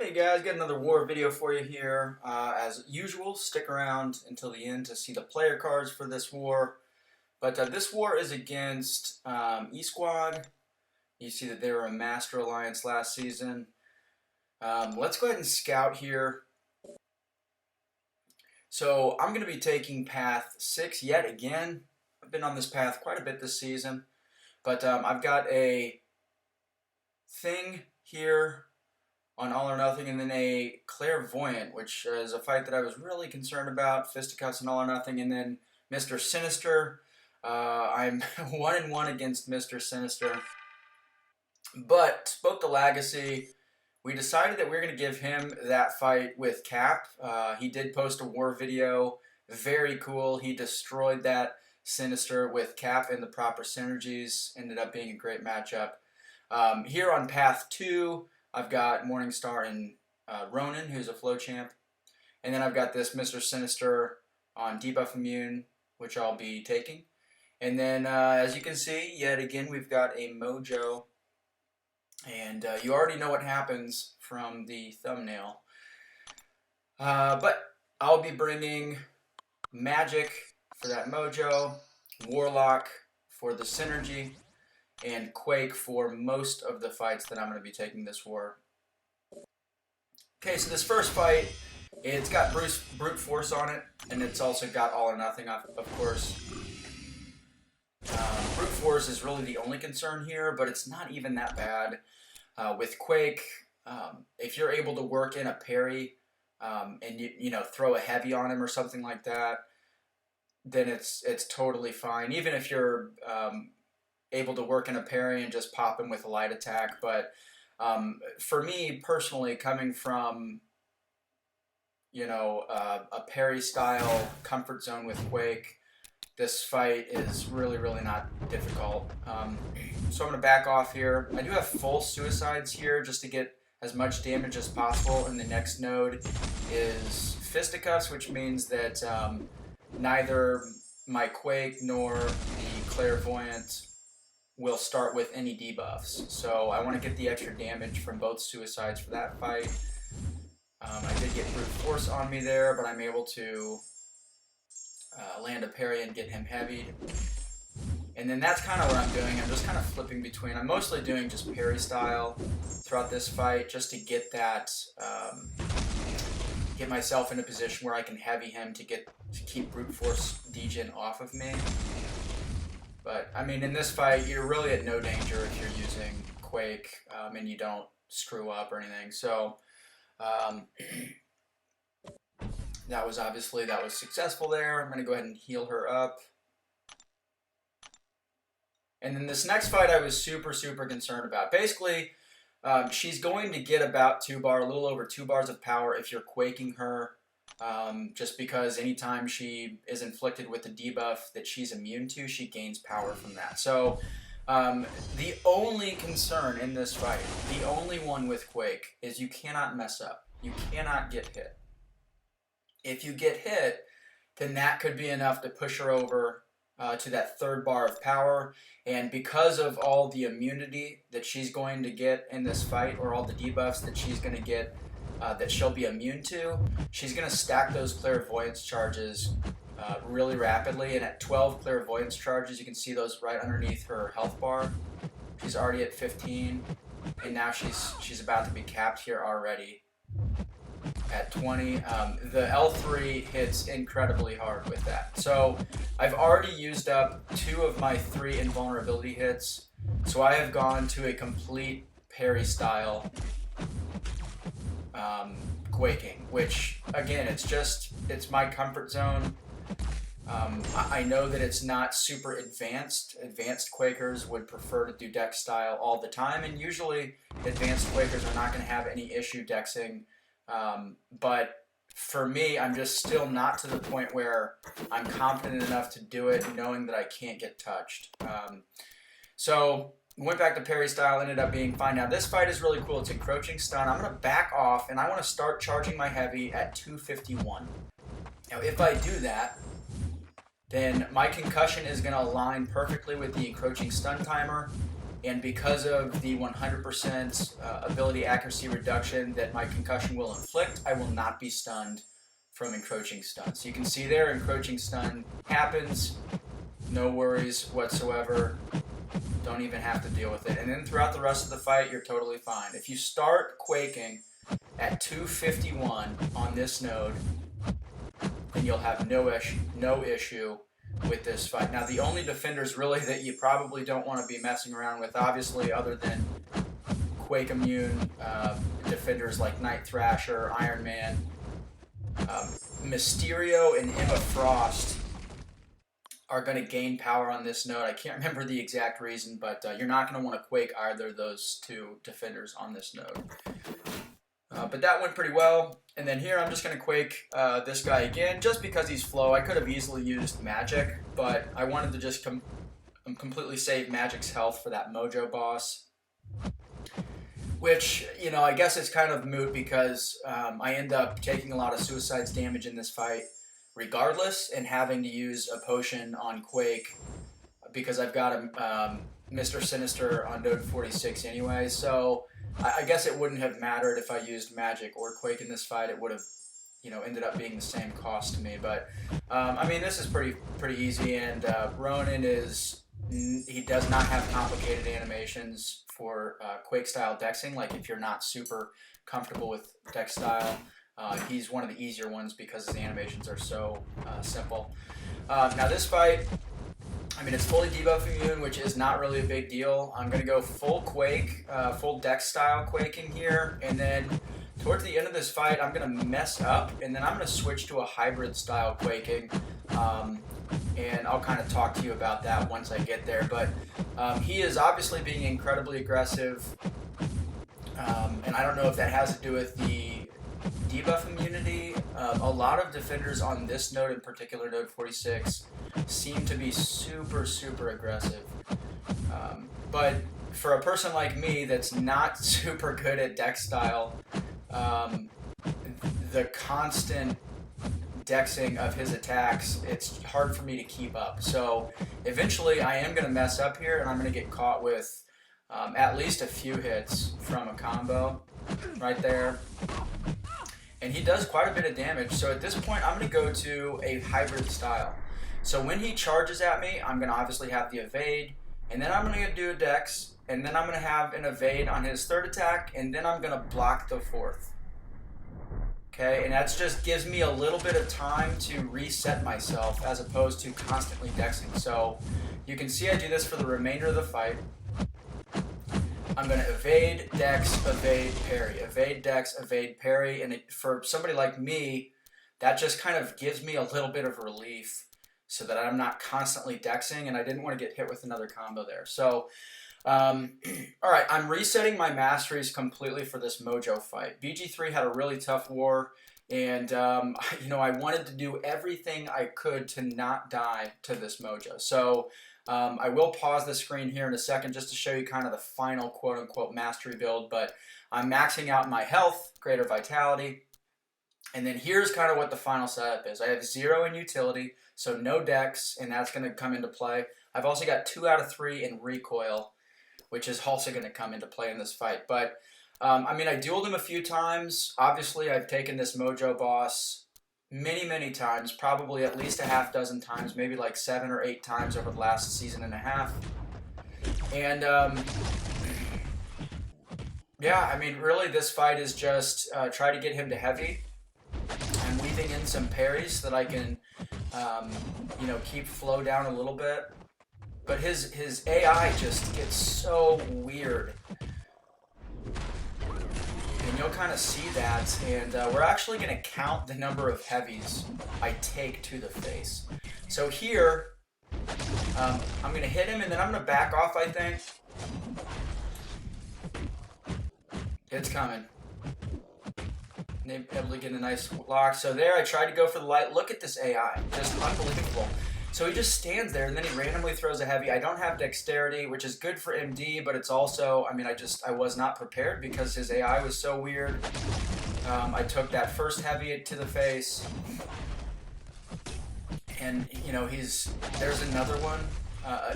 Hey guys, got another war video for you here. As usual, stick around until the end to see the player cards for this war. But this war is against e-SQD. You see that they were a Master Alliance last season. Let's go ahead and scout here. So I'm going to be taking path 6 yet again. I've been on this path quite a bit this season. But I've got a thing here on All or Nothing, and then a Clairvoyant, which is a fight that I was really concerned about. Fisticuffs and All or Nothing, and then Mr. Sinister. I'm 1-1 against Mr. Sinister. But spoke to Legacy. We decided that we were going to give him that fight with Cap. He did post a war video. Very cool. He destroyed that Sinister with Cap and the proper synergies. Ended up being a great matchup. Here on path 2, I've got Morningstar and Ronin, who's a flow champ. And then I've got this Mr. Sinister on debuff immune, which I'll be taking. And then, as you can see, yet again, we've got a MOJO. And you already know what happens from the thumbnail. But I'll be bringing Magic for that MOJO, Warlock for the synergy, and Quake for most of the fights that I'm going to be taking this war. Okay, so this first fight, it's got brute force on it, and it's also got All or Nothing, of course. Brute force is really the only concern here, but it's not even that bad. With Quake, if you're able to work in a parry and you know, throw a heavy on him or something like that, then it's totally fine. Even if you're able to work in a parry and just pop him with a light attack. But for me personally, coming from, you know, a parry style comfort zone with Quake, this fight is really not difficult. So I'm going to back off here. I do have full suicides here just to get as much damage as possible, and the next node is Fisticuffs, which means that neither my Quake nor the Clairvoyant will start with any debuffs. So I want to get the extra damage from both suicides for that fight. I did get brute force on me there, but I'm able to land a parry and get him heavied. And then that's kind of what I'm doing. I'm just kind of flipping between. I'm mostly doing just parry style throughout this fight just to get that, get myself in a position where I can heavy him to keep brute force degen off of me. But, I mean, in this fight, you're really at no danger if you're using Quake and you don't screw up or anything. So, that was successful there. I'm going to go ahead and heal her up. And then this next fight I was super concerned about. Basically, she's going to get about a little over 2 bars of power if you're quaking her. Just because anytime she is inflicted with a debuff that she's immune to, she gains power from that. So the only concern in this fight, the only one with Quake, is you cannot mess up. You cannot get hit. If you get hit, then that could be enough to push her over to that 3rd bar of power. And because of all the immunity that she's going to get in this fight, or all the debuffs that she's going to get, that she'll be immune to, she's going to stack those clairvoyance charges really rapidly. And at 12 clairvoyance charges, you can see those right underneath her health bar. She's already at 15, and now she's about to be capped here already at 20. The L3 hits incredibly hard with that. So I've already used up 2 of my 3 invulnerability hits, so I have gone to a complete parry style quaking, which again, it's my comfort zone. I know that it's not super advanced. Advanced quakers would prefer to do dex style all the time, and usually advanced quakers are not going to have any issue dexing. But for me, I'm just still not to the point where I'm confident enough to do it, knowing that I can't get touched. So went back to parry style, ended up being fine. Now this fight is really cool. It's encroaching stun. I'm going to back off, and I want to start charging my heavy at 251. Now if I do that, then my concussion is going to align perfectly with the encroaching stun timer. and because of the 100% ability accuracy reduction that my concussion will inflict, I will not be stunned from encroaching stun. So you can see there, encroaching stun happens, no worries whatsoever, don't even have to deal with it. And then throughout the rest of the fight, you're totally fine. If you start quaking at 251 on this node, then you'll have no issue with this fight. Now, the only defenders really that you probably don't want to be messing around with, obviously, other than quake immune defenders like Night Thrasher, Iron Man, Mysterio, and Emma Frost are going to gain power on this node. I can't remember the exact reason, but you're not going to want to quake either of those two defenders on this node. But that went pretty well. And then here I'm just going to quake this guy again, just because he's flow. I could have easily used magic, but I wanted to just completely save magic's health for that MOJO boss. Which, you know, I guess it's kind of moot because I end up taking a lot of suicides damage in this fight regardless, and having to use a potion on Quake because I've got a Mr. Sinister on node 46 anyway. So I guess it wouldn't have mattered if I used magic or Quake in this fight. It would have, you know, ended up being the same cost to me. But I mean, this is pretty easy, and Ronin he does not have complicated animations for Quake style dexing. Like if you're not super comfortable with dex style, he's one of the easier ones because his animations are so simple. Now this fight, I mean, it's fully debuff immune, which is not really a big deal. I'm going to go full Quake, full dex style quaking here, and then towards the end of this fight, I'm going to mess up, and then I'm going to switch to a hybrid style quaking, and I'll kind of talk to you about that once I get there. But he is obviously being incredibly aggressive, and I don't know if that has to do with the debuff immunity. A lot of defenders on this node in particular, node 46, seem to be super aggressive. But for a person like me that's not super good at dex style, the constant dexing of his attacks, it's hard for me to keep up. So eventually I am going to mess up here, and I'm going to get caught with at least a few hits from a combo right there. And he does quite a bit of damage. So at this point, I'm going to go to a hybrid style. So when he charges at me, I'm going to obviously have the evade, and then I'm going to do a dex, and then I'm going to have an evade on his third attack, and then I'm going to block the fourth. Okay, and that just gives me a little bit of time to reset myself as opposed to constantly dexing. So you can see I do this for the remainder of the fight. I'm going to evade, dex, evade, parry. Evade, dex, evade, parry. And for somebody like me, that just kind of gives me a little bit of relief so that I'm not constantly dexing, and I didn't want to get hit with another combo there. So, all right, I'm resetting my masteries completely for this MOJO fight. BG3 had a really tough war, and you know, I wanted to do everything I could to not die to this MOJO. So I will pause the screen here in a second just to show you kind of the final quote-unquote mastery build, but I'm maxing out my health, greater vitality, and then here's kind of what the final setup is. I have 0 in utility, so no dex, and that's going to come into play. I've also got 2 out of 3 in recoil, which is also going to come into play in this fight. But, I mean, I dueled him a few times. Obviously, I've taken this MOJO boss many times, probably at least a half dozen times, maybe like 7 or 8 times over the last season and a half. And yeah, I mean, really this fight is just try to get him to heavy. I'm weaving in some parries so that I can you know, keep flow down a little bit. But his AI just gets so weird. And you'll kind of see that, and we're actually going to count the number of heavies I take to the face. So here, I'm going to hit him, and then I'm going to back off, I think. It's coming. Able to get a nice lock. So there, I tried to go for the light. Look at this AI. Just unbelievable. So he just stands there, and then he randomly throws a heavy. I don't have dexterity, which is good for MD, but it's also, I mean, I was not prepared because his AI was so weird. I took that first heavy to the face, and, you know, there's another one.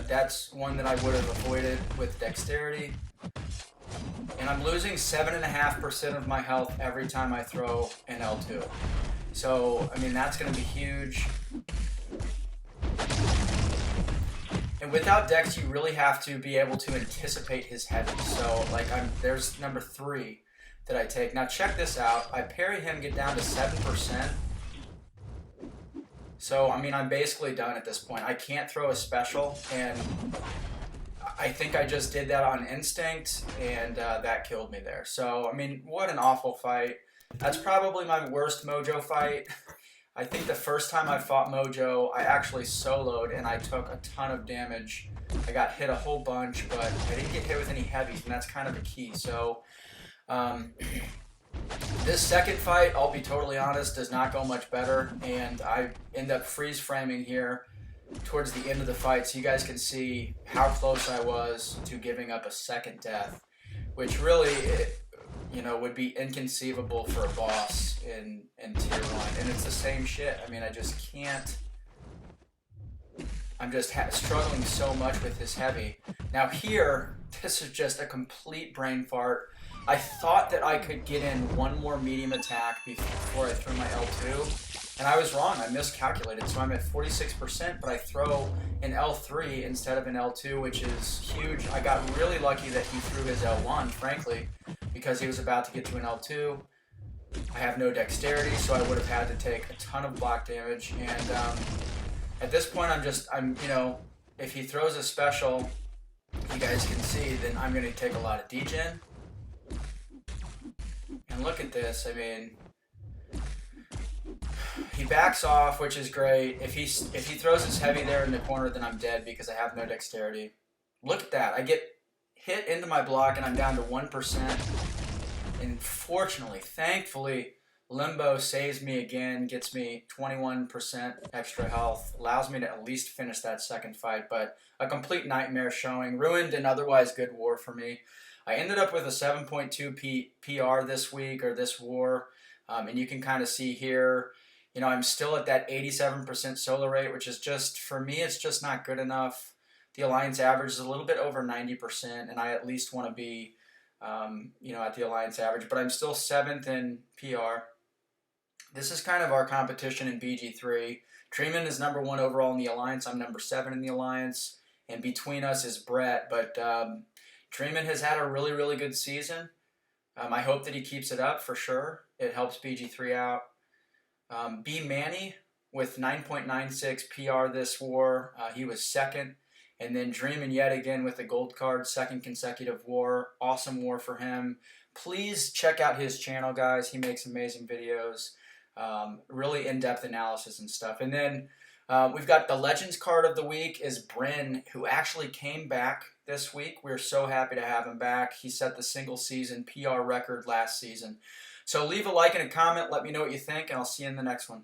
That's one that I would have avoided with dexterity. And I'm losing 7.5% of my health every time I throw an L2. So, I mean, that's going to be huge. And without Dex, you really have to be able to anticipate his heavy. So, like, there's number 3 that I take. Now, check this out. I parry him, get down to 7%. So, I mean, I'm basically done at this point. I can't throw a special, and I think I just did that on instinct, and that killed me there. So, I mean, what an awful fight. That's probably my worst MOJO fight. I think the first time I fought MOJO, I actually soloed, and I took a ton of damage. I got hit a whole bunch, but I didn't get hit with any heavies, and that's kind of a key. So, this second fight, I'll be totally honest, does not go much better, and I end up freeze framing here towards the end of the fight, so you guys can see how close I was to giving up a second death, which really, you know, would be inconceivable for a boss in Tier 1, and it's the same shit. I mean, I just can't. I'm just struggling so much with this heavy. Now here, this is just a complete brain fart. I thought that I could get in one more medium attack before I threw my L2, and I was wrong. I miscalculated, so I'm at 46%, but I throw an L3 instead of an L2, which is huge. I got really lucky that he threw his L1, frankly, because he was about to get to an L2. I have no dexterity, so I would have had to take a ton of block damage, and at this point, you know, if he throws a special, you guys can see, then I'm going to take a lot of degen. And look at this, I mean, he backs off, which is great. If he throws his heavy there in the corner, then I'm dead because I have no dexterity. Look at that. I get hit into my block, and I'm down to 1%. And fortunately, thankfully, Limbo saves me again, gets me 21% extra health, allows me to at least finish that second fight, but a complete nightmare showing. Ruined an otherwise good war for me. I ended up with a 7.2 PR this week, or this war, and you can kind of see here, you know, I'm still at that 87% solo rate, which is just, for me, it's just not good enough. The Alliance average is a little bit over 90%, and I at least want to be, you know, at the Alliance average, but I'm still 7th in PR. This is kind of our competition in BG3. Dreamin is number 1 overall in the Alliance. I'm number 7 in the Alliance, and between us is Brett, but Dreamin has had a really, really good season. I hope that he keeps it up for sure. It helps BG3 out. B Manny with 9.96 PR this war. He was 2nd. And then Dreamin yet again with the gold card, 2nd consecutive war. Awesome war for him. Please check out his channel, guys. He makes amazing videos. Really in-depth analysis and stuff. And then we've got the Legends card of the week is Bryn, who actually came back this week. We're so happy to have him back. He set the single season PR record last season. So leave a like and a comment. Let me know what you think, and I'll see you in the next one.